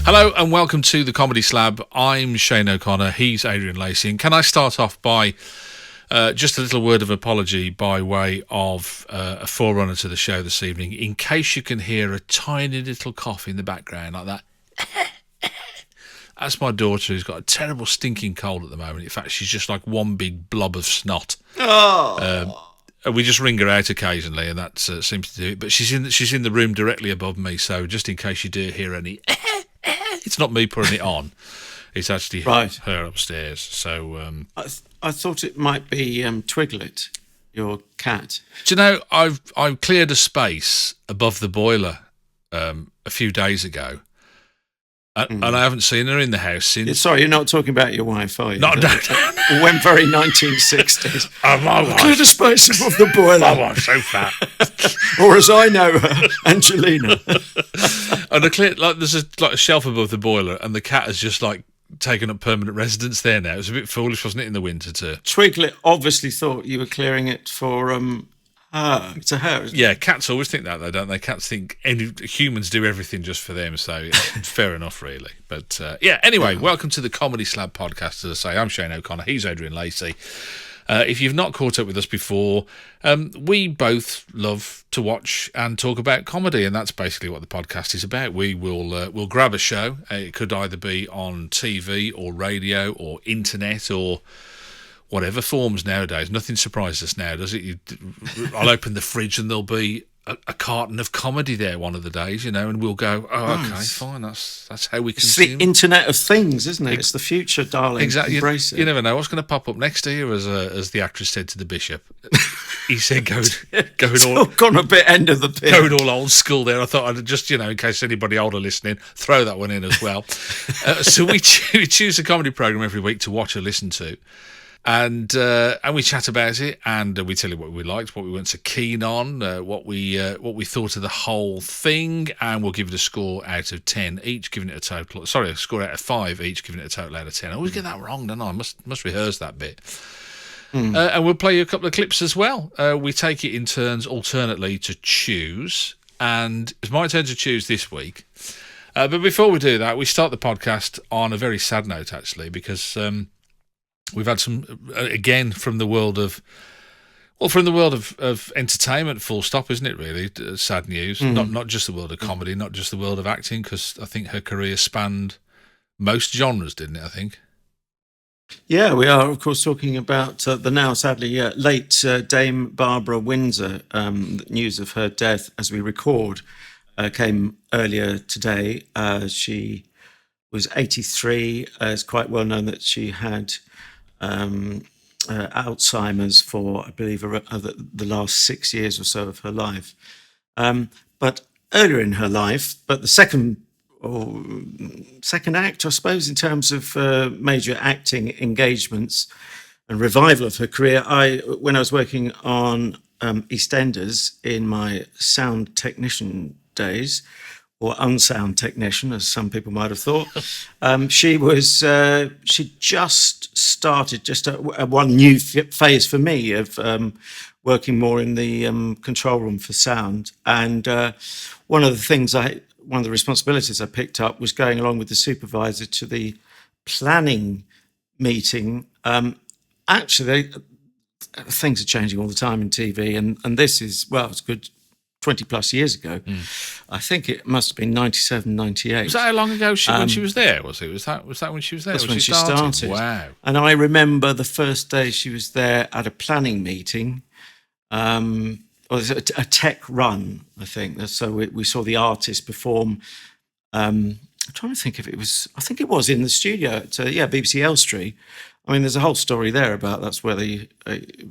Hello and welcome to the Comedy Slab. I'm Shane O'Connor, he's Adrian Lacey, and can I start off by just a little word of apology by way of a forerunner to the show this evening, in case you can hear a tiny little cough in the background like that. That's my daughter, who's got a terrible stinking cold at the moment. In fact, she's just like one big blob of snot. We just ring her out occasionally, and that seems to do it. But she's in the room directly above me, so just in case you do hear any, it's not me putting it on. It's actually her upstairs. So I thought it might be Twiglet, your cat. Do you know, I've cleared a space above the boiler a few days ago. And I haven't seen her in the house since. Sorry, you're not talking about your wife, are you? No. It went very 1960s. My wife. Clear the space above the boiler. My wife's so fat. Or as I know her, Angelina. And there's a shelf above the boiler, and the cat has just taken up permanent residence there now. It was a bit foolish, wasn't it, in the winter too? Twiglet obviously thought you were clearing it for her. To her. Yeah, cats always think that, though, don't they? Cats think humans do everything just for them, so fair enough, really. But anyway, welcome to the Comedy Slab podcast. As I say, I'm Shane O'Connor, he's Adrian Lacey. If you've not caught up with us before, we both love to watch and talk about comedy, and that's basically what the podcast is about. We'll grab a show. It could either be on TV or radio or internet or whatever forms nowadays. Nothing surprises us now, does it? I'll open the fridge and there'll be a carton of comedy there one of the days, and we'll go, okay, fine, that's how we consume. It's the Internet of Things, isn't it? It's the future, darling. Exactly. Embrace it. You never know what's going to pop up next to you, as the actress said to the bishop. He said, gone a bit end of the pin. Going all old school there. I thought I'd just, in case anybody older listening, throw that one in as well. So we choose a comedy programme every week to watch or listen to. And we chat about it, and we tell you what we liked, what we weren't so keen on, what we thought of the whole thing, and we'll give it a score out of 10 each, giving it a total. Sorry, a score out of 5 each, giving it a total out of 10. I always get that wrong, don't I? I must rehearse that bit. And we'll play you a couple of clips as well. We take it in turns, alternately, to choose, and it's my turn to choose this week. But before we do that, we start the podcast on a very sad note, actually, because we've had some, again, from the world of entertainment, full stop, isn't it, really? Sad news. Not just the world of comedy, not just the world of acting, because I think her career spanned most genres, didn't it, I think? Yeah, we are, of course, talking about the now, sadly, late Dame Barbara Windsor. News of her death, as we record, came earlier today. She was 83. It's quite well known that she had Alzheimer's for, I believe, the last 6 years or so of her life. But earlier in her life, but the second act, I suppose, in terms of major acting engagements and revival of her career, when I was working on EastEnders in my sound technician days, or unsound technician, as some people might have thought. She just started one new phase for me of working more in the control room for sound. And one of the responsibilities I picked up was going along with the supervisor to the planning meeting. Actually, things are changing all the time in TV, and this is, it's good 20 plus years ago. I think it must have been 97, 98. Was that how long ago when she was there? Was it? Was that when she was there? That's when she started. Wow. And I remember the first day she was there at a planning meeting. It was a tech run, I think. So we saw the artist perform. I'm trying to think if it was, I think it was in the studio at BBC Elstree. I mean, there's a whole story there about that's where they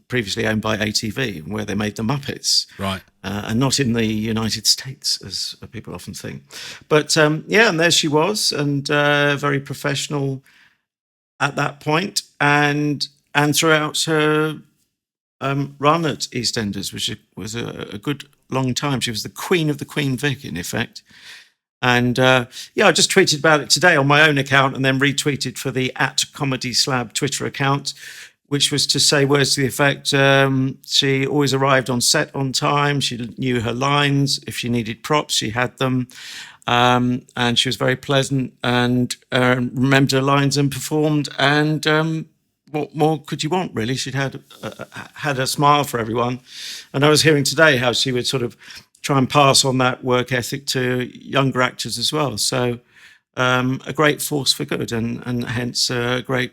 previously owned by ATV, and where they made the Muppets, right? And not in the United States, as people often think. But and there she was, and very professional at that point, and throughout her run at EastEnders, which was a good long time. She was the Queen of the Queen Vic, in effect. And I just tweeted about it today on my own account, and then retweeted for the @ComedySlab Twitter account. which was to say words to the effect, she always arrived on set on time, she knew her lines, if she needed props, she had them, and she was very pleasant and remembered her lines and performed, and what more could you want, really? She'd had a smile for everyone. And I was hearing today how she would sort of try and pass on that work ethic to younger actors as well. So a great force for good, and hence a great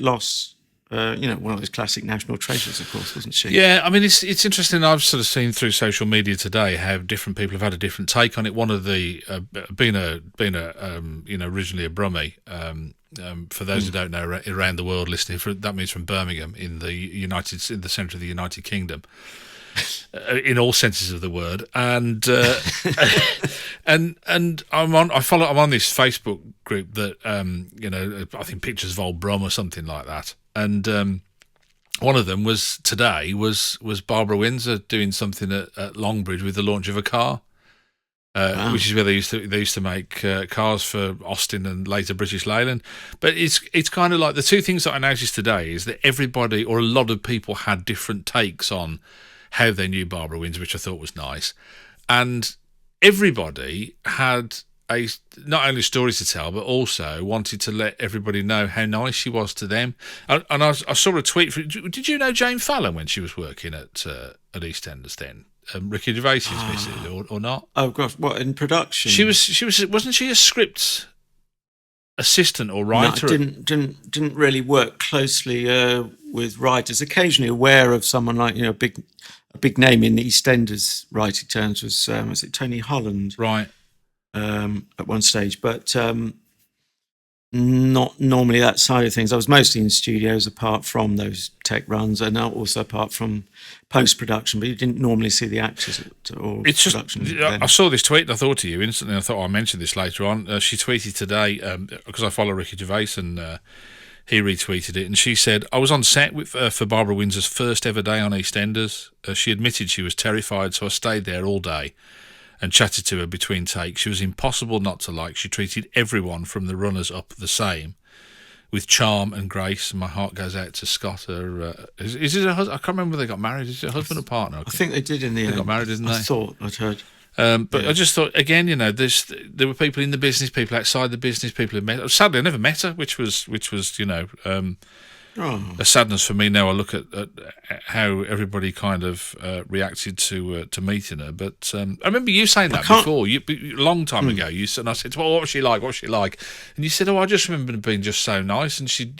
loss. One of those classic national treasures, of course, wasn't she? Yeah, I mean, it's interesting. I've sort of seen through social media today how different people have had a different take on it. One of the being originally a Brummie. For those who don't know, around the world listening, that means from Birmingham in the centre of the United Kingdom, in all senses of the word. And and I'm on this Facebook group that I think Pictures of Old Brum or something like that. And one of them was Barbara Windsor doing something at Longbridge with the launch of a car. Wow. Which is where they used to make cars for Austin and later British Leyland. But it's kind of like the two things that I noticed today is that everybody, or a lot of people, had different takes on how they knew Barbara Windsor, which I thought was nice. And everybody had not only stories to tell, but also wanted to let everybody know how nice she was to them. And I saw a tweet. Did you know Jane Fallon when she was working at EastEnders then? Ricky Gervais's missus, or not? Oh gosh, what, in production? She wasn't she a script assistant or writer? No, didn't really work closely with writers. Occasionally aware of someone like a big name in EastEnders writing terms was it Tony Holland? Right. At one stage, but not normally that side of things. I was mostly in studios apart from those tech runs, and also apart from post-production, but you didn't normally see the actors or production. I saw this tweet and I thought of you instantly. I thought I'll mention this later on. She tweeted today, because I follow Ricky Gervais, and he retweeted it, and she said, I was on set for Barbara Windsor's first ever day on EastEnders. She admitted she was terrified, so I stayed there all day and chatted to her between takes. She was impossible not to like. She treated everyone from the runners up the same, with charm and grace. And my heart goes out to Scott. Is it her husband? I can't remember whether they got married. Is it a husband or partner? I think they did in the end. They got married, didn't they? I thought I'd heard. But yeah. I just thought, again, there were people in the business, people outside the business, people who met. Sadly, I never met her, which was a sadness for me now. I look at how everybody kind of reacted to meeting her. But I remember you saying that before, a long time ago. And I said, "Well, what was she like? What's she like?" And you said, "Oh, I just remember her being just so nice." And she'd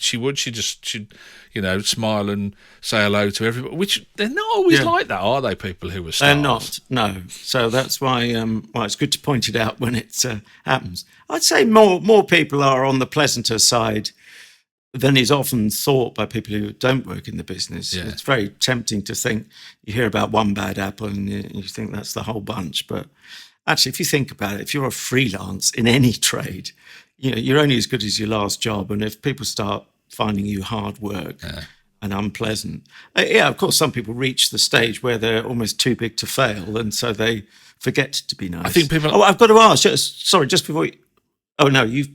smile and say hello to everybody. Which they're not always like that, are they? People who were stars. They're not. No. So that's why it's good to point it out when it happens. I'd say more people are on the pleasanter side than is often thought by people who don't work in the business. Yeah. It's very tempting to think you hear about one bad apple and you think that's the whole bunch. But actually, if you think about it, if you're a freelance in any trade, you're only as good as your last job. And if people start finding you hard work and unpleasant, of course, some people reach the stage where they're almost too big to fail, and so they forget to be nice. I think people. I've got to ask. Just before. You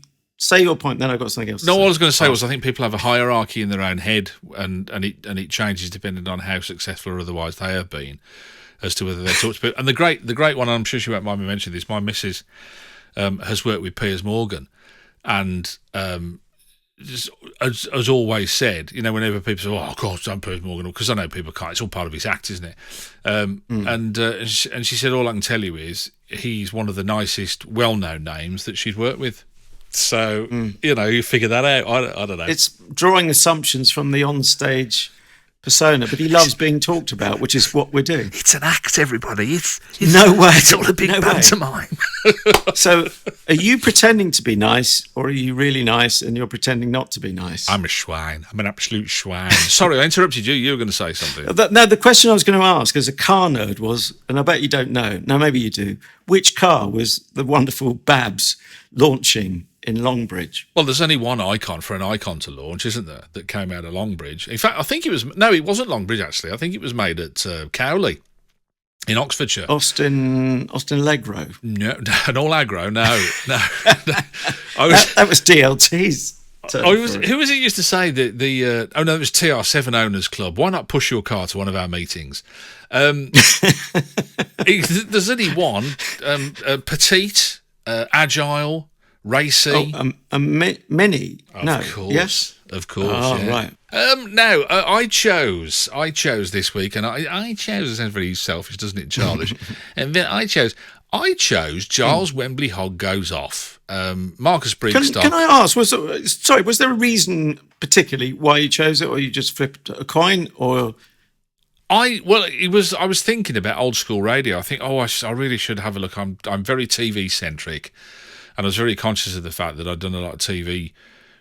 say your point, then I've got something else. No, what I was going to say was I think people have a hierarchy in their own head, and it changes depending on how successful or otherwise they have been, as to whether they're talked to. And the great one, I'm sure she won't mind me mentioning this. My missus has worked with Piers Morgan, and as always said, whenever people say, "Oh, God, I'm Piers Morgan," because I know people can't. It's all part of his act, isn't it? And she said, all I can tell you is he's one of the nicest, well-known names that she's worked with. So, you figure that out. I don't know. It's drawing assumptions from the onstage persona, but he loves being talked about, which is what we're doing. It's an act, everybody. It's no way. It's all a big pantomime. So, are you pretending to be nice, or are you really nice and you're pretending not to be nice? I'm a swine. I'm an absolute swine. Sorry, I interrupted you. You were going to say something. No, the question I was going to ask as a car nerd was, and I bet you don't know, no, maybe you do, which car was the wonderful Babs launching in Longbridge? Well, there's only one icon for an icon to launch, isn't there, that came out of Longbridge. In fact, I think it wasn't Longbridge, actually. I think it was made at Cowley in Oxfordshire. Austin Legro. No, an all aggro, no. That was DLT's Who was it used to say that it was TR7 Owners Club. Why not push your car to one of our meetings? There's only one, petite, agile, racy. Mini. Of course. Oh, yeah. right. Now, I chose this week, and I chose, it sounds very selfish, doesn't it, childish? And then I chose Giles Wemmbley Hogg Goes Off. Marcus Brigstock. Can I ask, was there a reason particularly why you chose it, or you just flipped a coin, or? I was thinking about old school radio. I think, I really should have a look. I'm very TV centric, and I was very conscious of the fact that I'd done a lot of TV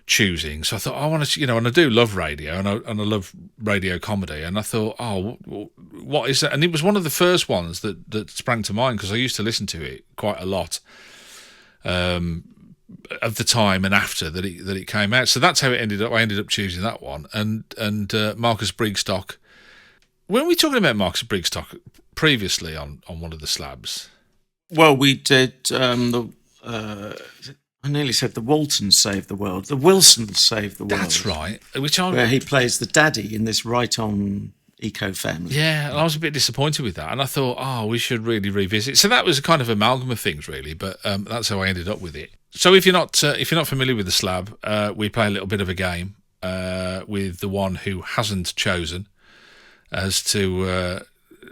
choosing. So I thought, I want to, and I do love radio, and I love radio comedy. And I thought, what is that? And it was one of the first ones that sprang to mind, because I used to listen to it quite a lot, of the time and after that it came out. So that's how it ended up. I ended up choosing that one, and Marcus Brigstock. When were we talking about Marcus Brigstock previously on one of the slabs? Well, we did I nearly said the Waltons Save the World. The Wilsons Save the World. That's right. Where he plays the daddy in this right-on eco family. Yeah, and I was a bit disappointed with that, and I thought, we should really revisit. So that was a kind of amalgam of things, really, but that's how I ended up with it. So if you're not familiar with the slab, we play a little bit of a game with the one who hasn't chosen as to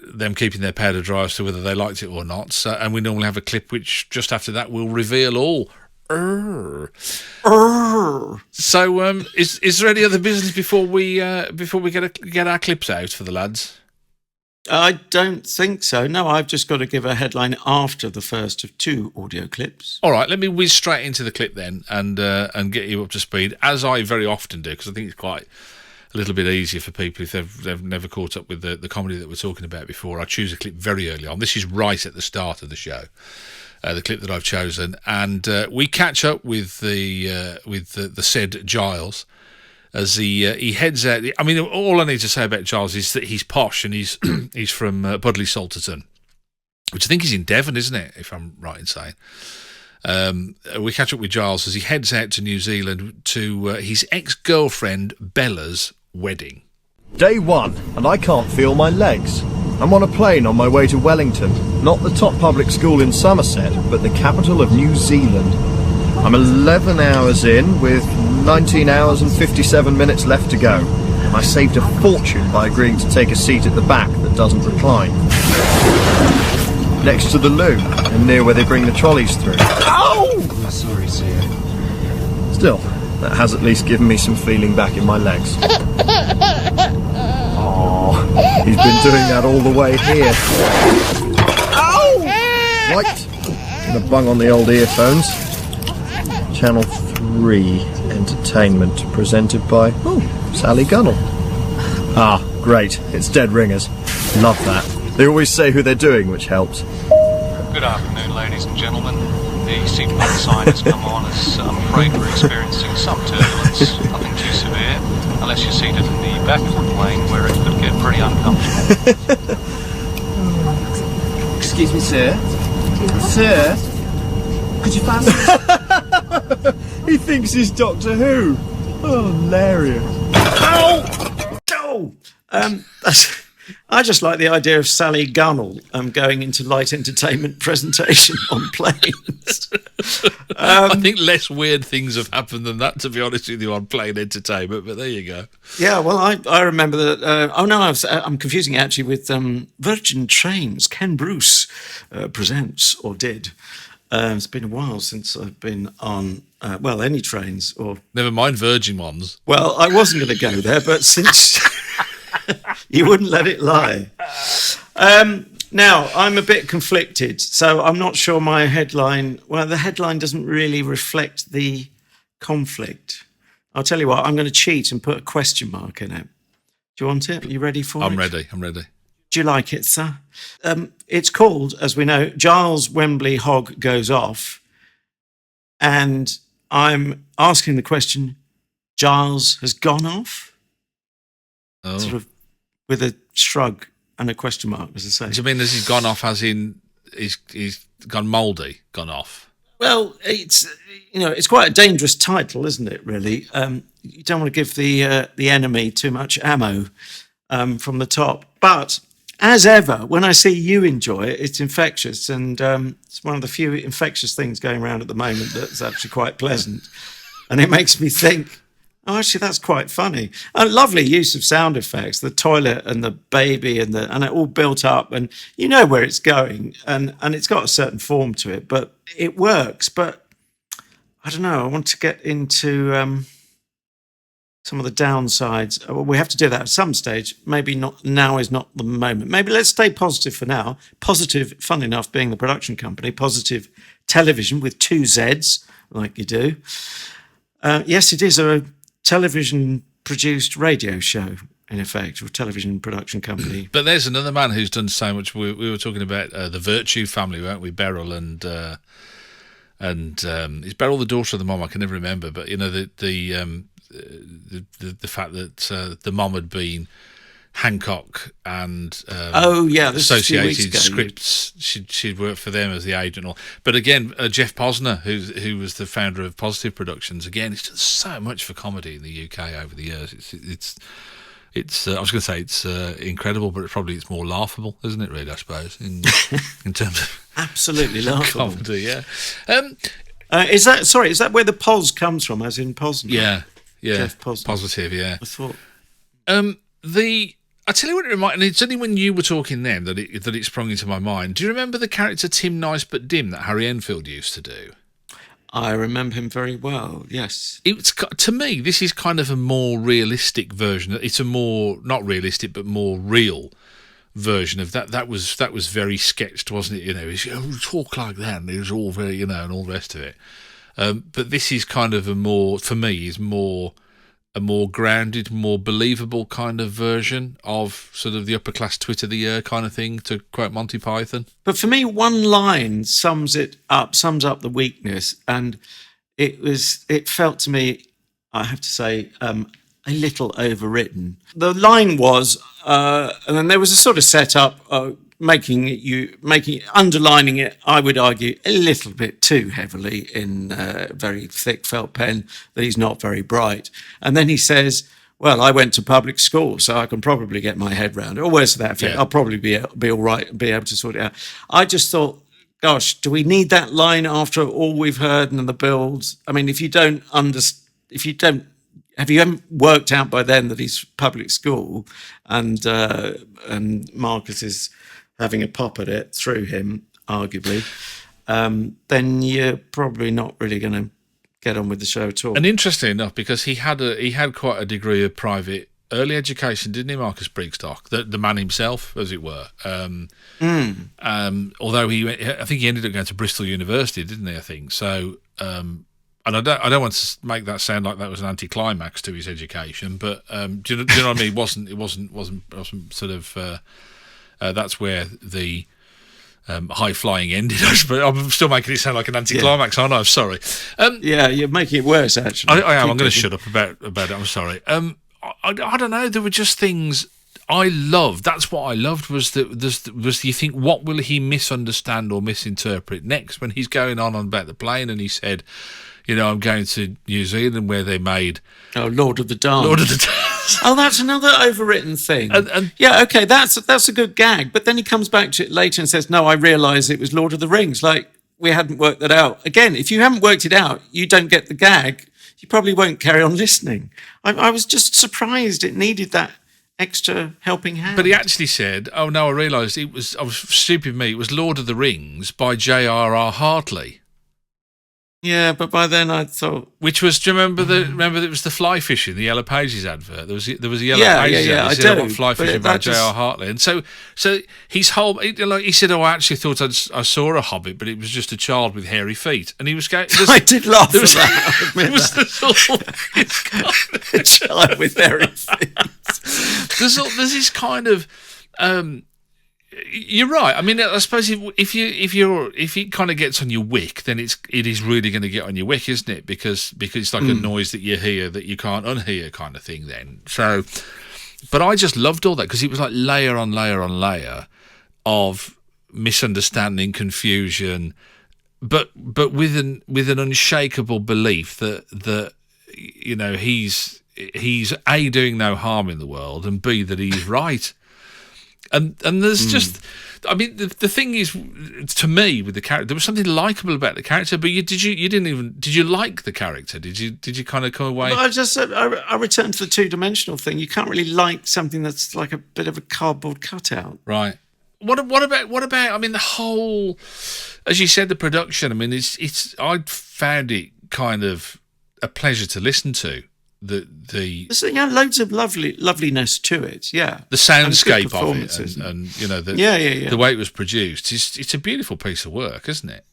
them keeping their powder dry as to whether they liked it or not. So, and we normally have a clip which just after that will reveal all. So, is there any other business before we get our clips out for the lads? I don't think so. No, I've just got to give a headline after the first of two audio clips. All right, let me whiz straight into the clip then, and get you up to speed, as I very often do, because I think it's quite a little bit easier for people if they've never caught up with the comedy that we're talking about before. I choose a clip very early on. This is right at the start of the show. The clip that I've chosen, and we catch up with the said Giles as he heads out. I mean, all I need to say about Giles is that he's posh, and he's he's from Budleigh Salterton, which I think is in Devon, isn't it? If I'm right in saying. We catch up with Giles as he heads out to New Zealand to his ex-girlfriend Bella's wedding. Day one, and I can't feel my legs. I'm on a plane on my way to Wellington, not the top public school in Somerset, but the capital of New Zealand. I'm 11 hours in, with 19 hours and 57 minutes left to go. I saved a fortune by agreeing to take a seat at the back that doesn't recline. Next to the loo, and near where they bring the trolleys through. Ow! Sorry, sir. Still, that has at least given me some feeling back in my legs. He's been doing that all the way here. Ow! Right. Gonna bung on the old earphones. Channel 3 Entertainment, presented by Sally Gunnell. Ah, great. It's Dead Ringers. Love that. They always say who they're doing, which helps. Good afternoon, ladies and gentlemen. The seatbelt sign has come on as I'm afraid we're experiencing some turbulence. Nothing too severe, unless you're seated in the back of the plane where it could get pretty uncomfortable. Excuse me, sir. Sir, could you pass? He thinks he's Doctor Who. Oh, hilarious. Ow! I just like the idea of Sally Gunnell going into light entertainment presentation on planes. I think less weird things have happened than that, to be honest with you, on plane entertainment, but there you go. Yeah, well, I remember that. I'm confusing it actually with Virgin Trains. Ken Bruce presents, or did. It's been a while since I've been on, any trains. Or never mind Virgin ones. Well, I wasn't going to go there, but since you wouldn't let it lie. Now, I'm a bit conflicted, so I'm not sure my headline... Well, the headline doesn't really reflect the conflict. I'll tell you what, I'm going to cheat and put a question mark in it. Do you want it? Are you ready for it? I'm ready. Do you like it, sir? It's called, as we know, Giles Wemmbley Hogg Goes Off. And I'm asking the question, Giles has gone off? Oh. Sort of with a shrug and a question mark, as I say. Do you mean as he's gone off as in he's gone mouldy, gone off? Well, it's quite a dangerous title, isn't it? Really, you don't want to give the enemy too much ammo from the top. But as ever, when I see you enjoy it, it's infectious, and it's one of the few infectious things going around at the moment that's actually quite pleasant, and it makes me think. Oh, actually, that's quite funny. A lovely use of sound effects, the toilet and the baby and it all built up, and you know where it's going, and it's got a certain form to it, but it works. But I don't know. I want to get into some of the downsides. Well, we have to do that at some stage. Maybe not now is not the moment. Maybe let's stay positive for now. Positive, fun enough, being the production company. Positive Television with 2 Z's, like you do. Yes, it is a television-produced radio show, in effect, or television production company. But there's another man who's done so much. We were talking about the Virtue family, weren't we? Beryl and is Beryl the daughter of the mom? I can never remember. But you know the fact that the mom had been Hancock and Associated Scripts. She'd worked for them as the agent. But again, Jeff Posner, who was the founder of Positive Productions, again, he's done so much for comedy in the UK over the years. It's I was going to say it's incredible, but it's more laughable, isn't it? Really, I suppose in terms of absolutely laughable comedy. Yeah. Is that where the pos comes from, as in Posner? Yeah. Jeff Posner. Positive. Yeah. I thought I tell you what it reminded me. It's only when you were talking then that it sprung into my mind. Do you remember the character Tim Nice but Dim that Harry Enfield used to do? I remember him very well. Yes. To me, this is kind of a more realistic version. It's a more not realistic but more real version of that. That was very sketched, wasn't it? You know, talk like that, and it was all very and all the rest of it. But this is kind of a more grounded, more believable kind of version of sort of the upper class twit of the year kind of thing, to quote Monty Python. But for me, one line sums up the weakness, and it felt to me, I have to say, a little overwritten. The line was, and then there was a sort of setup, underlining it, I would argue, a little bit too heavily in very thick felt pen, that he's not very bright. And then he says, well, I went to public school, so I can probably get my head round it. Or words to that effect. Yeah. I'll probably be all right and be able to sort it out. I just thought, gosh, do we need that line after all we've heard and the builds? I mean, have you ever worked out by then that he's public school and Marcus is having a pop at it through him, arguably, then you're probably not really going to get on with the show at all. And interesting enough, because he had quite a degree of private early education, didn't he, Marcus Brigstock, the man himself, as it were. Although I think he ended up going to Bristol University, didn't he? I think so. And I don't want to make that sound like that was an anticlimax to his education, but do you know what I mean? It wasn't sort of. That's where the high flying ended. But I'm still making it sound like an anticlimax, aren't I? I'm sorry. Yeah, you're making it worse, actually. I am. I'm going to shut up about it. I'm sorry. I don't know. There were just things I loved. That's what I loved was you think, what will he misunderstand or misinterpret next when he's going on about the plane, and he said, you know, I'm going to New Zealand where they made Lord of the Dance. Oh, that's another overwritten thing. Yeah, okay, that's a good gag. But then he comes back to it later and says, no, I realise it was Lord of the Rings. Like, we hadn't worked that out. Again, if you haven't worked it out, you don't get the gag. You probably won't carry on listening. I was just surprised it needed that extra helping hand. But he actually said, oh, no, I realised it was stupid me. It was Lord of the Rings by J.R.R. Hartley. Yeah, but by then I thought, which was, do you remember that it was the fly fishing, the Yellow Pages advert? There was a Yellow Pages advert. I do. Fly fishing by J.R. Hartley, and so his whole, like he said, I actually thought I saw a hobbit, but it was just a child with hairy feet, and he was going. I did laugh at that. It was a child with hairy feet. There's this kind of. You're right. I mean, I suppose if it kind of gets on your wick, then it is really going to get on your wick, isn't it? Because it's like a noise that you hear that you can't unhear, kind of thing. Then but I just loved all that because it was like layer on layer on layer of misunderstanding, confusion, but with an unshakable belief that he's A, doing no harm in the world, and B, that he's right. And there's just, I mean, the thing is, to me, with the character, there was something likable about the character. But did you like the character? Did you kind of come away? Well, I returned to the two-dimensional thing. You can't really like something that's like a bit of a cardboard cutout, right? What about? I mean, the whole, as you said, the production. I mean, it's. I found it kind of a pleasure to listen to. There's loads of loveliness to it, the soundscape of it, and the way it was produced. It's a beautiful piece of work, isn't it?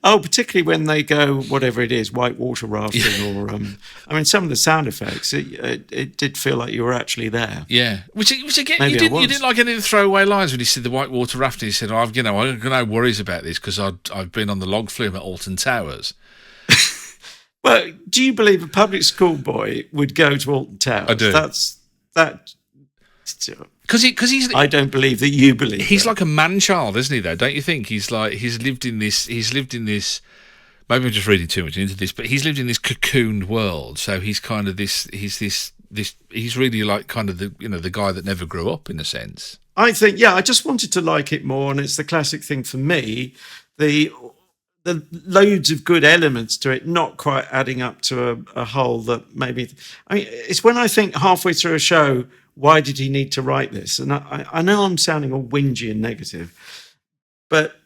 Oh, particularly when they go whatever it is, whitewater rafting, or I mean, some of the sound effects. It did feel like you were actually there. Yeah, which again, you didn't like any of the throwaway lines when he said the whitewater rafting. He said, I've got no worries about this because I've been on the log flume at Alton Towers. Well, do you believe a public school boy would go to Alton Towers? I do. Because he's. I don't believe that you believe. He's like a man-child, isn't he? Though, don't you think? He's lived in this. Maybe I'm just reading too much into this, but he's lived in this cocooned world. So he's kind of this. He's really like kind of the guy that never grew up, in a sense. I think, I just wanted to like it more, and it's the classic thing for me. The loads of good elements to it, not quite adding up to a whole that maybe. I mean, it's when I think halfway through a show, why did he need to write this? And I know I'm sounding all whingy and negative, but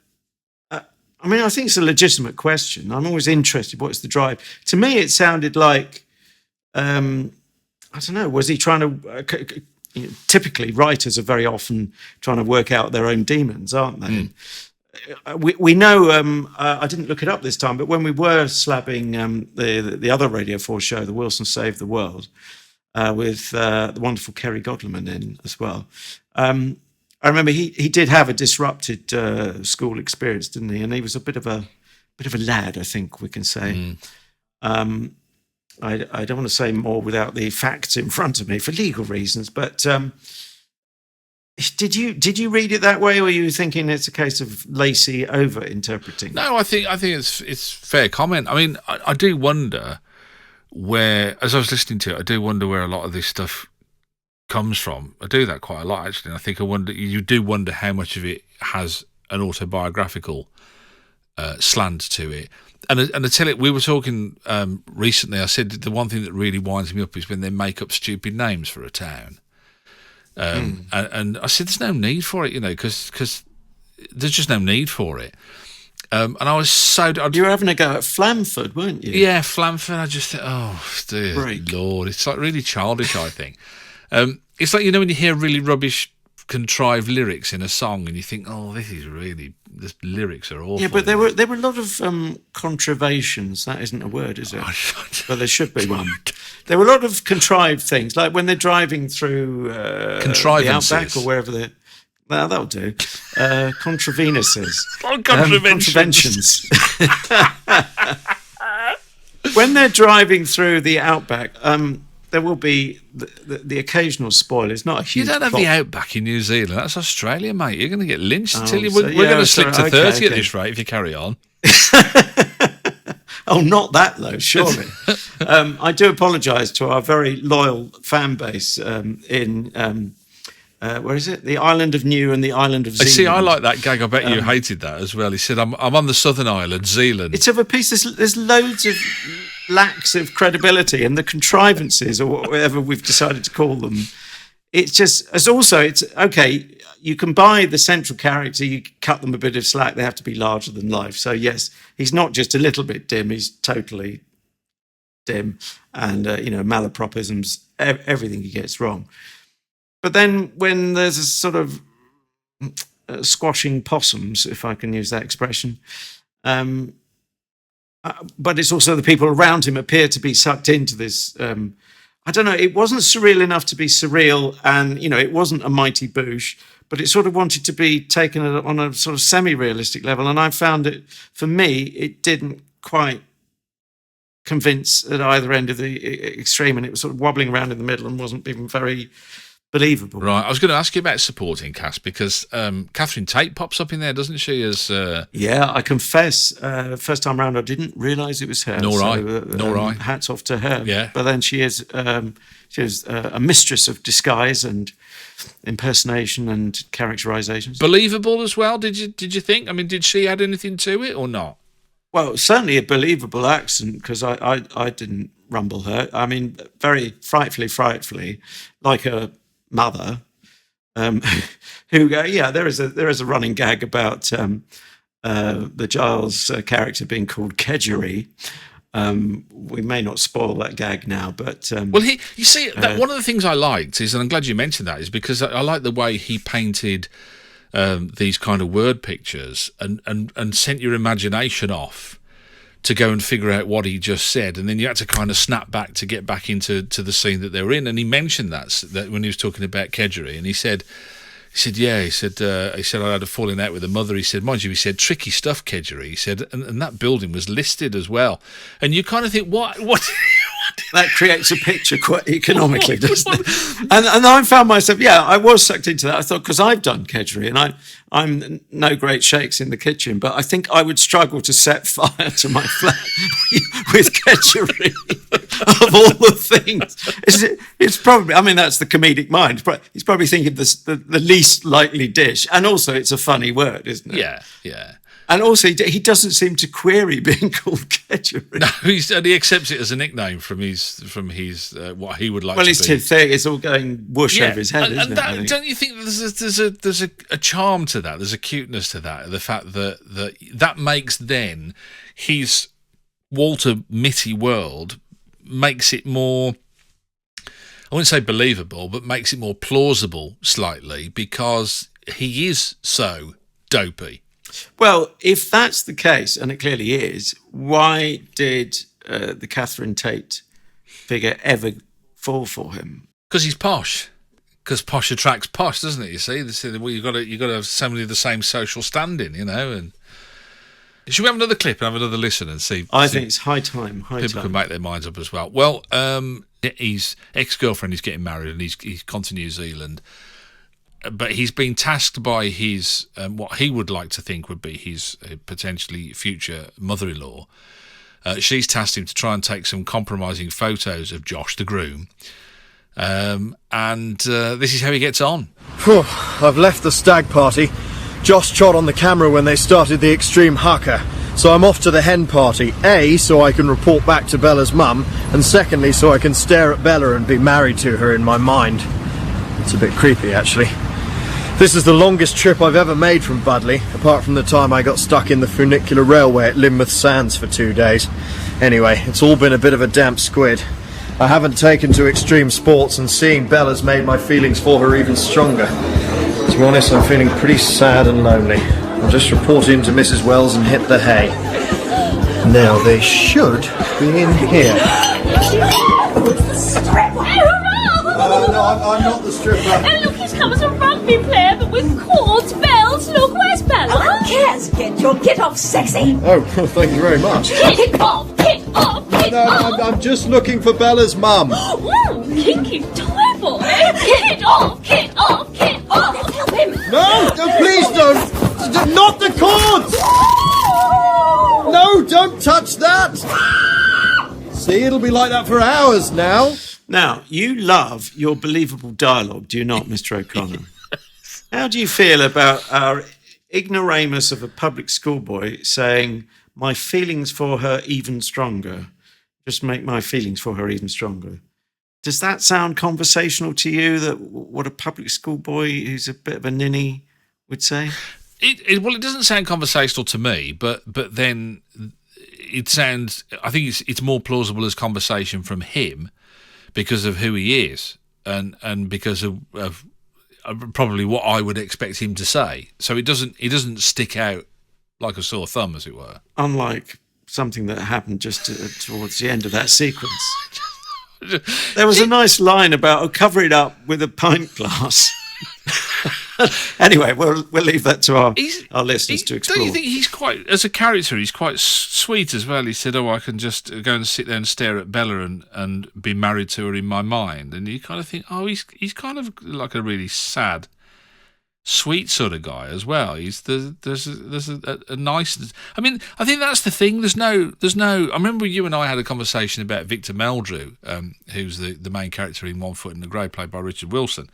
I mean, I think it's a legitimate question. I'm always interested. What's the drive? To me, it sounded like, I don't know, was he trying to. Typically, writers are very often trying to work out their own demons, aren't they? We know, I didn't look it up this time, but when we were slabbing the other Radio 4 show, The Wilson Saved the World, with the wonderful Kerry Godleman in as well, I remember he did have a disrupted school experience, didn't he? And he was a bit of a lad, I think we can say. I don't want to say more without the facts in front of me for legal reasons, but did you read it that way, or are you thinking it's a case of Lacey over-interpreting? No, I think it's fair comment. I mean, I do wonder where, as I was listening to it, I do wonder where a lot of this stuff comes from. I do that quite a lot, actually. And I think you do wonder how much of it has an autobiographical slant to it. And I tell it, we were talking recently. I said the one thing that really winds me up is when they make up stupid names for a town. And I said, there's no need for it, because there's just no need for it. And I was so... You were having a go at Flamford, weren't you? Yeah, Flamford. I just thought, oh, dear Lord. It's like really childish, I think. It's like, when you hear really rubbish contrived lyrics in a song and you think, oh, the lyrics are awful. Yeah, but there were a lot of contravations. That isn't a word, is it? But there should be one. There were a lot of contrived things, like when they're driving through the outback or wherever they're... Well, that'll do. Contravenuses. Contraventions. When they're driving through the outback, there will be the occasional spoiler. It's not a huge... You don't have the outback in New Zealand. That's Australia, mate. You're going to get lynched. We're going to slip to 30 at this rate if you carry on. Oh, not that low, surely. I do apologise to our very loyal fan base in... where is it? The island of New and the island of Zealand. See, I like that gag. I bet you hated that as well. He said, I'm on the southern island, Zealand. It's of a piece. There's loads of lacks of credibility, and the contrivances, or whatever we've decided to call them. It's okay. You can buy the central character, you cut them a bit of slack. They have to be larger than life. So yes, he's not just a little bit dim. He's totally dim, and malapropisms, everything he gets wrong. But then when there's a sort of squashing possums, if I can use that expression, but it's also the people around him appear to be sucked into this. I don't know, it wasn't surreal enough to be surreal, and, it wasn't a mighty boosh, but it sort of wanted to be taken on a sort of semi-realistic level. And I found it, for me, it didn't quite convince at either end of the extreme, and it was sort of wobbling around in the middle and wasn't even very believable. Right. I was going to ask you about supporting cast because Catherine Tate pops up in there, doesn't she? As Yeah, I confess, first time round I didn't realise it was her. Nor I. Hats off to her. Yeah. But then she is a mistress of disguise and impersonation and characterizations. believable as well. Did you think? I mean, did she add anything to it or not? Well, certainly a believable accent, because I didn't rumble her. I mean, very frightfully, like her mother, who there is a running gag about the Giles character being called Kedgeree. We may not spoil that gag now, but well, you see, one of the things I liked is, and I'm glad you mentioned that, is because I like the way he painted these kind of word pictures and sent your imagination off to go and figure out what he just said, and then you had to kind of snap back to get back into the scene that they were in. And he mentioned that when he was talking about Kedgeree, and he said I had a falling out with a mother. He said, mind you, he said, tricky stuff, Kedgeree. He said, and that building was listed as well. And you kind of think, what? That creates a picture quite economically, doesn't it? And I found myself, I was sucked into that. I thought, because I've done Kedgeree, and I'm no great shakes in the kitchen, but I think I would struggle to set fire to my flat with Kedgeree of all the things. It's probably, I mean, that's the comedic mind. He's probably thinking the least likely dish. And also, it's a funny word, isn't it? Yeah. And also, he doesn't seem to query being called Kedgeree. No, he accepts it as a nickname from his what he would like to be. Well, his thing is all going whoosh over his head, isn't it? Don't you think there's a charm to that? There's a cuteness to that. The fact that makes then his Walter Mitty world makes it more, I wouldn't say believable, but makes it more plausible slightly, because he is so dopey. Well, if that's the case, and it clearly is, why did the Catherine Tate figure ever fall for him? Because he's posh. Because posh attracts posh, doesn't it? You see, well, you've got to have somebody of the same social standing, And should we have another clip and have another listen and see? I think it's high time. People can make their minds up as well. Well, his ex-girlfriend is getting married, and he's gone to New Zealand. But he's been tasked by his, what he would like to think would be his potentially future mother-in-law. She's tasked him to try and take some compromising photos of Josh, the groom. And this is how he gets on. Phew, I've left the stag party. Josh shot on the camera when they started the extreme haka. So I'm off to the hen party. A, so I can report back to Bella's mum. And secondly, so I can stare at Bella and be married to her in my mind. It's a bit creepy, actually. This is the longest trip I've ever made from Budleigh, apart from the time I got stuck in the funicular railway at Lynmouth Sands for 2 days. Anyway, it's all been a bit of a damp squid. I haven't taken to extreme sports, and seeing Bella's made my feelings for her even stronger. To be honest, I'm feeling pretty sad and lonely. I'll just report in to Mrs. Wells and hit the hay. Now, they should be in here. No, I'm not the stripper. And look, he's come as a rugby player, but with cords, bells. Look, where's Bella? Oh, who cares? Get off, sexy. Oh, thank you very much. Kick off, kick off, kick off. I'm just looking for Bella's mum. Ooh, kinky toy boy. Kick off, kick off, kick off. Help him. No, please don't. Not the cords. No, don't touch that. See, it'll be like that for hours now. Now, you love your believable dialogue, do you not, Mr. O'Connor? How do you feel about our ignoramus of a public schoolboy saying, my feelings for her even stronger? Just make my feelings for her even stronger. Does that sound conversational to you, that what a public schoolboy who's a bit of a ninny would say? Well, it doesn't sound conversational to me, but then it sounds, I think it's more plausible as conversation from him, because of who he is and because of probably what I would expect him to say. So it doesn't stick out like a sore thumb, as it were. Unlike something that happened just towards the end of that sequence. There was a nice line about, cover it up with a pint glass. Anyway, we'll leave that to our listeners to explore. Don't you think he's quite, as a character, he's quite sweet as well? He said, I can just go and sit there and stare at Bella and be married to her in my mind. And you kind of think, he's kind of like a really sad, sweet sort of guy as well. There's a nice. I mean, I think that's the thing. There's no. I remember you and I had a conversation about Victor Meldrew, who's the main character in One Foot in the Grave, played by Richard Wilson.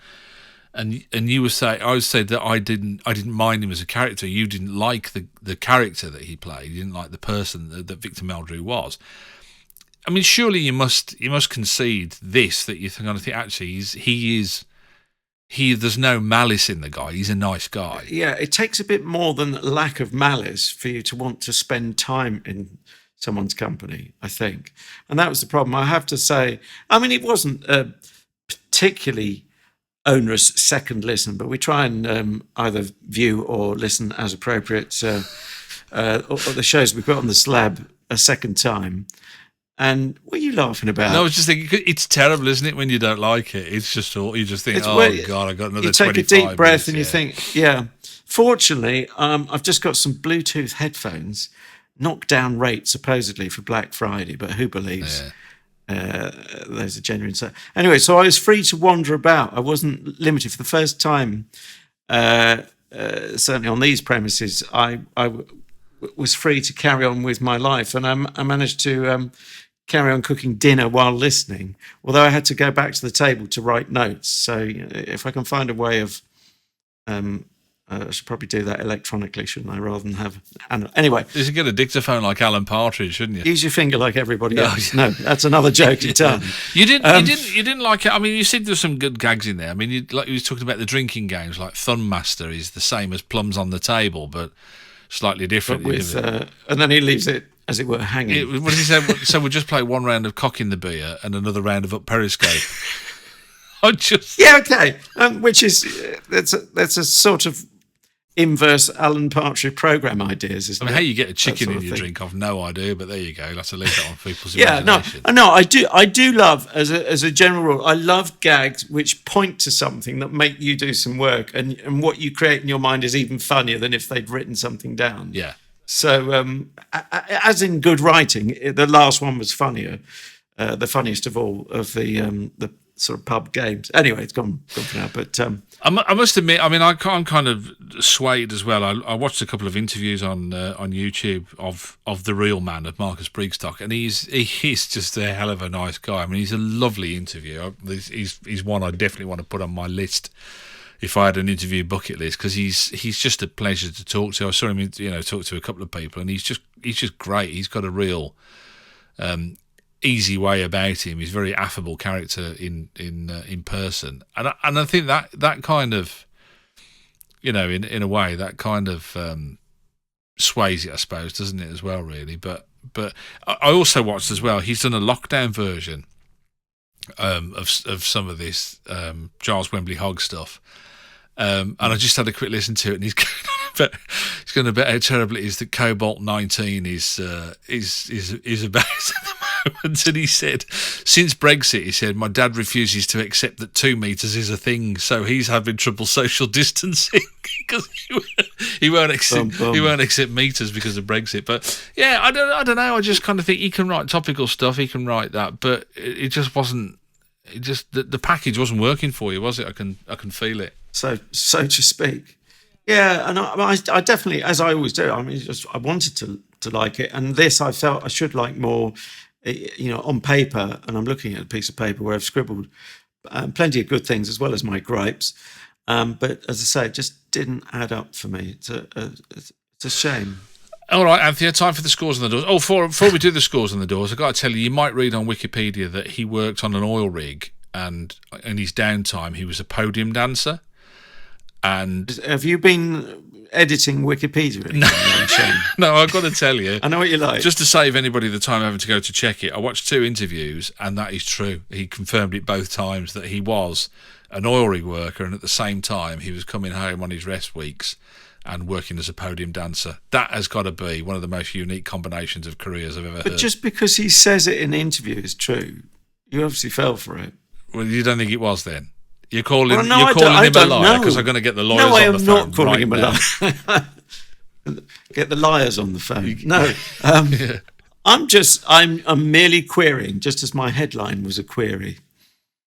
And you were saying, I said that I didn't mind him as a character. You didn't like the character that he played. You didn't like the person that Victor Meldrew was. I mean, surely you must concede this, that you think actually there's no malice in the guy. He's a nice guy. Yeah, it takes a bit more than lack of malice for you to want to spend time in someone's company, I think. And that was the problem. I have to say, I mean, it wasn't a particularly onerous second listen, but we try and either view or listen as appropriate or the shows we put on the Slab a second time. And what are you laughing about? No, I was just thinking, it's terrible, isn't it, when you don't like it? It's just all, you just think, God, I got another 25 minutes. You take a deep breath and you think, yeah. Fortunately, I've just got some Bluetooth headphones, knockdown rate supposedly for Black Friday, but who believes those are genuine? So anyway, so I was free to wander about. I wasn't limited. For the first time, certainly on these premises, I was free to carry on with my life, and I managed to carry on cooking dinner while listening, although I had to go back to the table to write notes. So if I can find a way of I should probably do that electronically, shouldn't I, rather than have... Anyway. You should get a dictaphone like Alan Partridge, shouldn't you? Use your finger like everybody else. No, that's another joke in time. You didn't like it. I mean, you said there's some good gags in there. I mean, you was talking about the drinking games, like Thumb Master is the same as Plums on the Table, but slightly different. But and then he leaves it, as it were, hanging. What did he say? So we'll just play one round of Cock in the Beer and another round of Up Periscope. Yeah, okay. Which is that's a sort of inverse Alan Partridge programme ideas, isn't it? How you get a chicken in your drink, I've no idea, but there you go. You'll have to leave that on people's imagination. No, I do love, as a general rule, I love gags which point to something that make you do some work, and what you create in your mind is even funnier than if they'd written something down. Yeah. So, as in good writing, the last one was funnier, the funniest of all of the sort of pub games. Anyway, it's gone for now. But I must admit, I mean, I'm kind of swayed as well. I watched a couple of interviews on YouTube of the real man, of Marcus Brigstock, and he's just a hell of a nice guy. I mean, he's a lovely interview. He's one I definitely want to put on my list if I had an interview bucket list, because he's just a pleasure to talk to. I saw him, talk to a couple of people, and he's just great. He's got a real easy way about him. He's a very affable character in person, and I think that kind of, in a way, that kind of sways it, I suppose, doesn't it, as well, really. But I also watched as well, he's done a lockdown version of some of this Giles Wemmbley Hogg stuff, and I just had a quick listen to it, and he's going about how terrible it is that Cobalt 19 is about at the moment. And he said, since Brexit, he said, my dad refuses to accept that 2 meters is a thing, so he's having trouble social distancing because he won't accept meters because of Brexit. But yeah, I don't know. I just kind of think he can write topical stuff. He can write that, but it just wasn't. It just the package wasn't working for you, was it? I can feel it. So to speak. Yeah, and I definitely, as I always do, I mean, I wanted to like it, and this I felt I should like more, on paper. And I'm looking at a piece of paper where I've scribbled plenty of good things as well as my gripes, but as I say, it just didn't add up for me. It's a shame. All right, Anthony, time for the scores on the doors. Oh, before we do the scores on the doors, I've got to tell you might read on Wikipedia that he worked on an oil rig, and in his downtime he was a podium dancer. And have you been editing Wikipedia? No, I've got to tell you. I know what you like. Just to save anybody the time having to go to check it, I watched 2 interviews, and that is true. He confirmed it both times that he was an oil rig worker, and at the same time he was coming home on his rest weeks and working as a podium dancer. That has got to be one of the most unique combinations of careers I've ever heard. But just because he says it in an interview is true, you obviously fell for it. Well, you don't think it was then? You're calling Well, no, him a don't liar know. because I'm going to get the lawyers No, I on am the phone. not calling right him a now. liar. Get the liars on the phone. No. I'm merely querying, just as my headline was a query.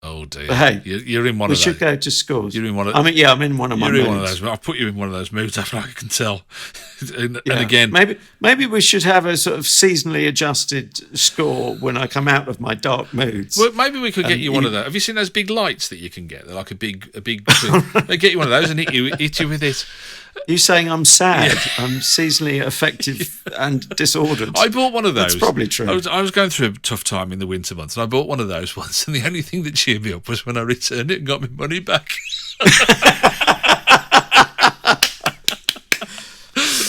Oh dear! But hey, you're in one we of those. should go to schools. You're in one of. I'm in one of my. You're in one of moods. those. I'll put you in one of those moods. I can tell. And again, maybe we should have a sort of seasonally adjusted score when I come out of my dark moods. well, maybe we could get you one of those. Have you seen those big lights that you can get? They're like a big. They get you one of those and hit you with it. You saying I'm sad? I'm seasonally affective and disordered. I bought one of those. That's probably true. I was going through a tough time in the winter months, and I bought one of those once. And the only thing that cheered me up was when I returned it and got my money back.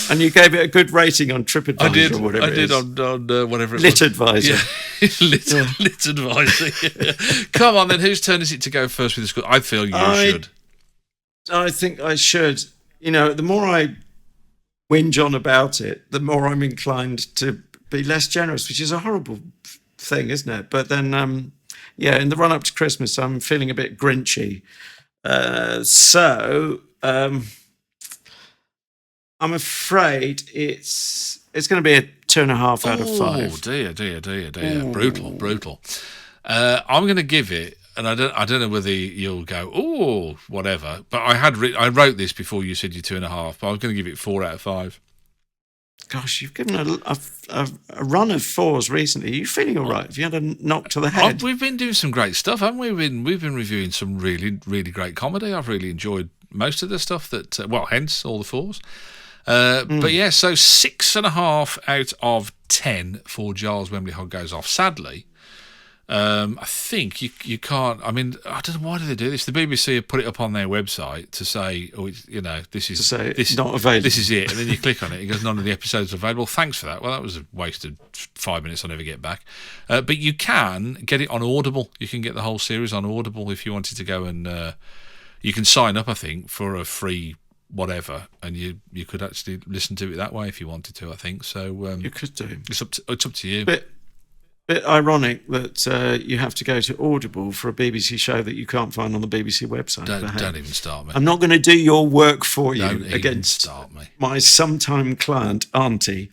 And you gave it a good rating on TripAdvisor or whatever it is. on whatever it Lit was. Advisor. Yeah. Lit Advisor. Yeah. Come on, then. Whose turn is it to go first with the school? I feel you should. I think I should. You know, the more I whinge on about it, the more I'm inclined to be less generous, which is a horrible thing, isn't it? But then, in the run up to Christmas, I'm feeling a bit grinchy. So I'm afraid it's going to be a 2.5 out of 5. Oh dear. Brutal. I'm going to give it. And I don't know whether you'll go, oh, whatever. But I wrote this before you said you're 2.5. But I was going to give it 4 out of 5. Gosh, you've given a run of 4s recently. Are you feeling all right? Have you had a knock to the head? We've been doing some great stuff, haven't we? We've been reviewing some really, really great comedy. I've really enjoyed most of the stuff that, hence all the 4s. But yeah, so 6.5 out of 10 for Giles Wemmbley Hogg Goes Off. Sadly, I think you can't. I mean, I don't know, why do they do this? The BBC have put it up on their website to say, this is not available. This is it, and then you click on it. It goes, none of the episodes are available. Thanks for that. Well, that was a wasted 5 minutes I'll never get back. But you can get it on Audible. You can get the whole series on Audible if you wanted to go and you can sign up, I think, for a free whatever, and you could actually listen to it that way if you wanted to. I think so. You could do. It's up to you. Bit ironic that you have to go to Audible for a BBC show that you can't find on the BBC website. Don't even start me. I'm not going to do your work for you Don't even against start me. my sometime client, Auntie,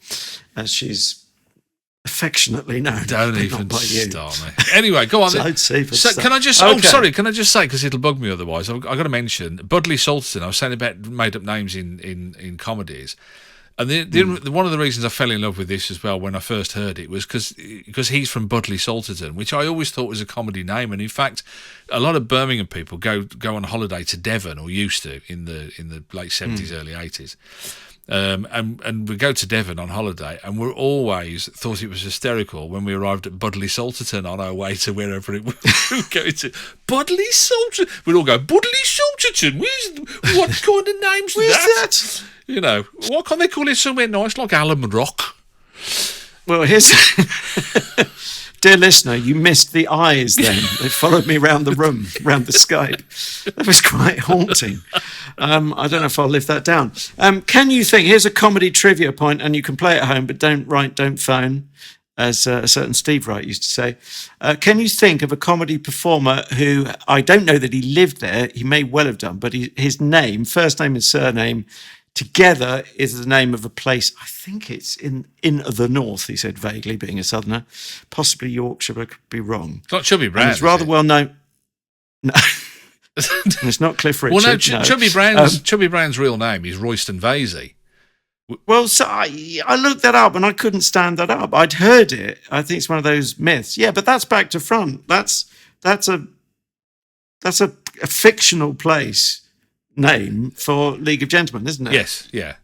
as she's affectionately known. Don't even start me. Anyway, go on. So can I just? Okay. Oh, sorry. Can I just say, because it'll bug me otherwise? I've got to mention Budleigh Salterton. I was saying about made-up names in comedies. And one of the reasons I fell in love with this as well when I first heard it was because he's from Budleigh Salterton, which I always thought was a comedy name. And in fact, a lot of Birmingham people go on holiday to Devon, or used to in the late 70s, early 80s. And we go to Devon on holiday, and we always thought it was hysterical when we arrived at Budleigh Salterton on our way to wherever it was we were going to. Budleigh Salterton. We'd all go, Budleigh Salterton. What kind of name's that? You know, why can't they call it somewhere nice like Alum Rock? Well, here's... Dear listener, you missed the eyes then. They followed me around the room, around the Skype. That was quite haunting. I don't know if I'll live that down. Can you think... Here's a comedy trivia point, and you can play at home, but don't phone, as a certain Steve Wright used to say. Can you think of a comedy performer who... I don't know that he lived there. He may well have done, but his name, first name and surname... together is the name of a place. I think it's in the north, he said vaguely, being a southerner. Possibly Yorkshire, but I could be wrong. It's not Chubby Brown. And it's rather well known. No. It's not Cliff Richard. Well, no, Chubby Brown's real name is Royston Vasey. Well, so I looked that up and I couldn't stand that up. I'd heard it. I think it's one of those myths. Yeah, but that's back to front. That's a fictional place name for League of Gentlemen, isn't it? Yes, yeah.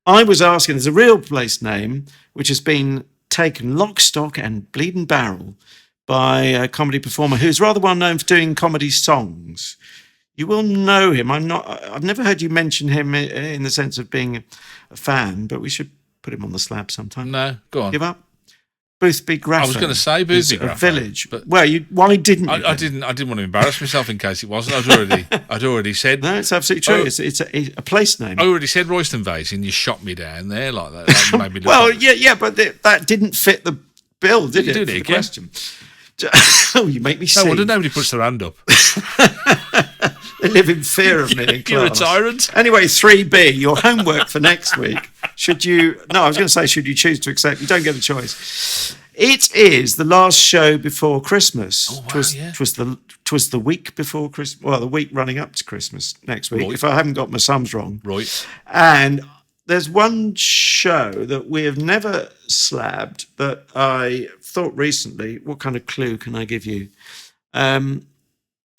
I was asking, there's a real place name which has been taken lock, stock and bleeding barrel by a comedy performer who's rather well known for doing comedy songs. You will know him. I've never heard you mention him in the sense of being a fan, but we should put him on the slab sometime. No, go on. Give up? Boothby Graffo. I was going to say Boothby Graffo. A village. But why didn't you? I didn't want to embarrass myself in case it wasn't. I'd already said. No, it's absolutely true. It's a place name. I already said Royston Vasey, and you shot me down there like that. That made me look well, like... yeah, but that didn't fit the bill, did it? You did it again. Question. Oh, you make me sick. No wonder nobody puts their hand up. They live in fear of me in class. You're a tyrant. Anyway, 3B, your homework for next week. Should you choose to accept, you don't get a choice. It is the last show before Christmas. Oh, wow, yeah. Twas the week before Christmas. Well, the week running up to Christmas next week, Right. if I haven't got my sums wrong. Right. And there's one show that we have never slabbed that I thought recently, what kind of clue can I give you?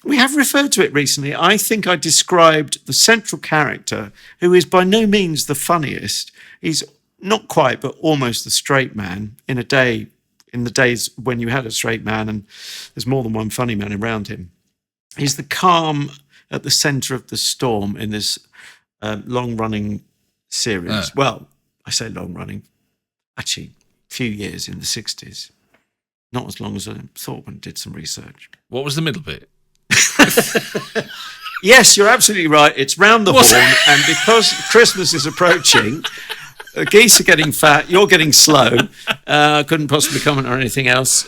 We have referred to it recently. I think I described the central character, who is by no means the funniest. He's not quite, but almost the straight man in the days when you had a straight man and there's more than one funny man around him. He's the calm at the centre of the storm in this long-running series. Well, I say long-running, actually a few years in the 60s. Not as long as I thought when I did some research. What was the middle bit? Yes, you're absolutely right. It's round the horn, and because Christmas is approaching, the geese are getting fat, you're getting slow. Couldn't possibly comment on anything else.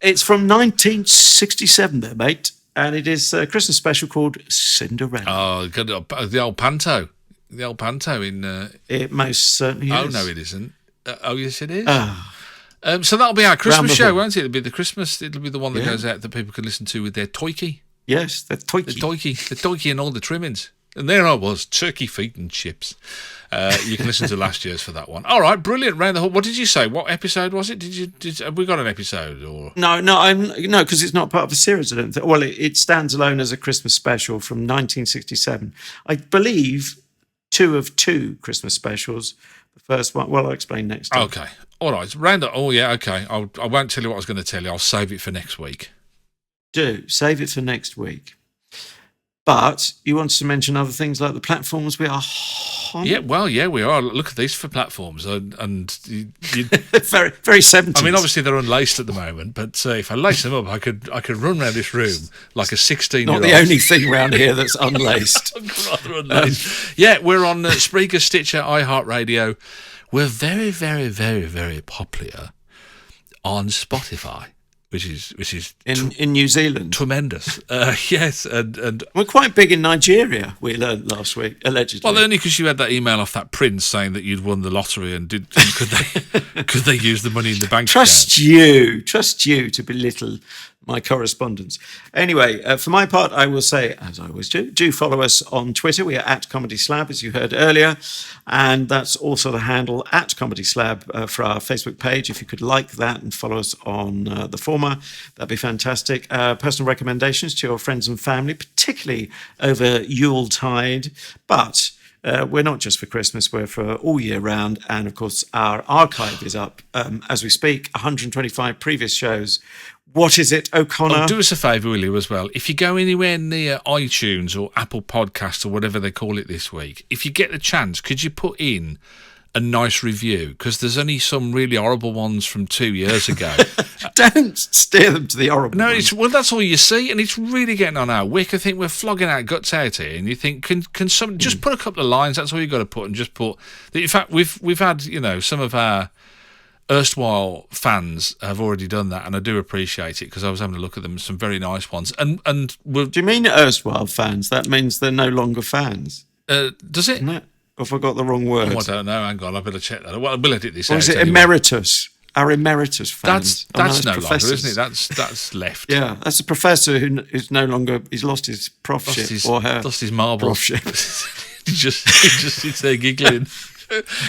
It's from 1967 there, mate, and it is a Christmas special called Cinderella. Oh, the old panto. The old panto in... It most certainly is. Oh, no, it isn't. Oh, yes, it is. So that'll be our Christmas show, won't it? It'll be the one that goes out that people can listen to with their toiki. Yes, the toiki. The toiki and all the trimmings. And there I was, turkey feet and chips. You can listen to last year's for that one. All right, brilliant. Round the hall. What did you say? What episode was it? Have we got an episode or? No, because it's not part of a series. I don't think. Well, it stands alone as a Christmas special from 1967. I believe 2 of 2 Christmas specials. The first one. Well, I'll explain next time. Okay. All right. Round up. Oh yeah. Okay. I won't tell you what I was going to tell you. I'll save it for next week. Save it for next week. But you wanted to mention other things like the platforms we are on? Yeah, well, yeah, we are. Look at these for platforms. And you very, very 70s. I mean, obviously they're unlaced at the moment, but if I lace them up, I could run around this room like a 16-year-old. Not the only thing around here that's unlaced. Rather unlaced. Yeah, we're on Spreaker, Stitcher, iHeartRadio. We're very, very, very, very popular on Spotify. Which is in New Zealand, tremendous. Yes, and we're quite big in Nigeria. We learned last week, allegedly. Well, only because you had that email off that prince saying that you'd won the lottery, and could they use the money in the bank? Trust you to belittle my correspondence. Anyway, for my part, I will say, as I always do follow us on Twitter. We are at Comedy Slab, as you heard earlier, and that's also the handle at Comedy Slab for our Facebook page. If you could like that and follow us on the former, that'd be fantastic. Personal recommendations to your friends and family, particularly over Yuletide, but we're not just for Christmas, we're for all year round. And of course, our archive is up as we speak, 125 previous shows. What is it, O'Connor? Oh, do us a favour, will you, as well? If you go anywhere near iTunes or Apple Podcasts or whatever they call it this week, if you get the chance, could you put in a nice review? Because there's only some really horrible ones from 2 years ago. Don't steer them to the horrible ones. Well, that's all you see, and it's really getting on our wick. I think we're flogging our guts out here, and you think, can some just put a couple of lines? That's all you've got to put, and just put. In fact, we've had some of our erstwhile fans have already done that, and I do appreciate it because I was having a look at them. Some very nice ones, and do you mean erstwhile fans? That means they're no longer fans. Does it? No. If I got the wrong word. Oh, I don't know. Hang on, I better check that. Well, we'll edit this out. Or is it anyway. Emeritus? Our emeritus fans. That's no longer, isn't it? That's left. Yeah, that's a professor who's no longer. He's lost his profship or her. Lost his marbles. he just sits there giggling.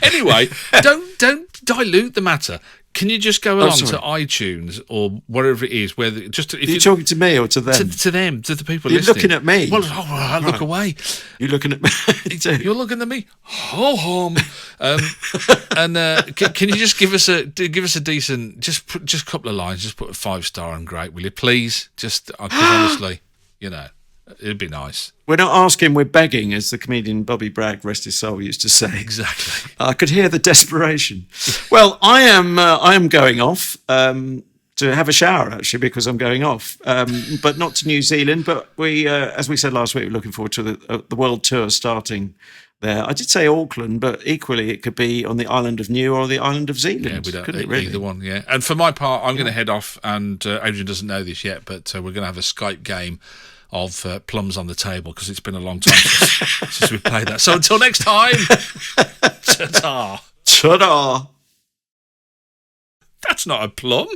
Anyway, don't dilute the matter. Can you just go along to iTunes or whatever it is? Where you're talking to me or to them? To them, to the people You're listening. Looking at me. Well, I look away. You're looking at me. You're looking at me. Ho and can you just give us a decent, just a couple of lines, just put a 5-star and great, will you please? Just because honestly, it'd be nice. We're not asking, we're begging, as the comedian Bobby Bragg, rest his soul, used to say. Exactly. I could hear the desperation. Well, I am going off to have a shower, actually, because I'm going off, but not to New Zealand. But we, as we said last week, we're looking forward to the world tour starting there. I did say Auckland, but equally it could be on the island of Niue or the island of Zealand. Yeah, we don't couldn't it, really? Either one, yeah. And for my part, I'm going to head off, and Adrian doesn't know this yet, but we're going to have a Skype game of Plums on the Table, because it's been a long time since we played that. So until next time, ta-ta. Ta-da! That's not a plum.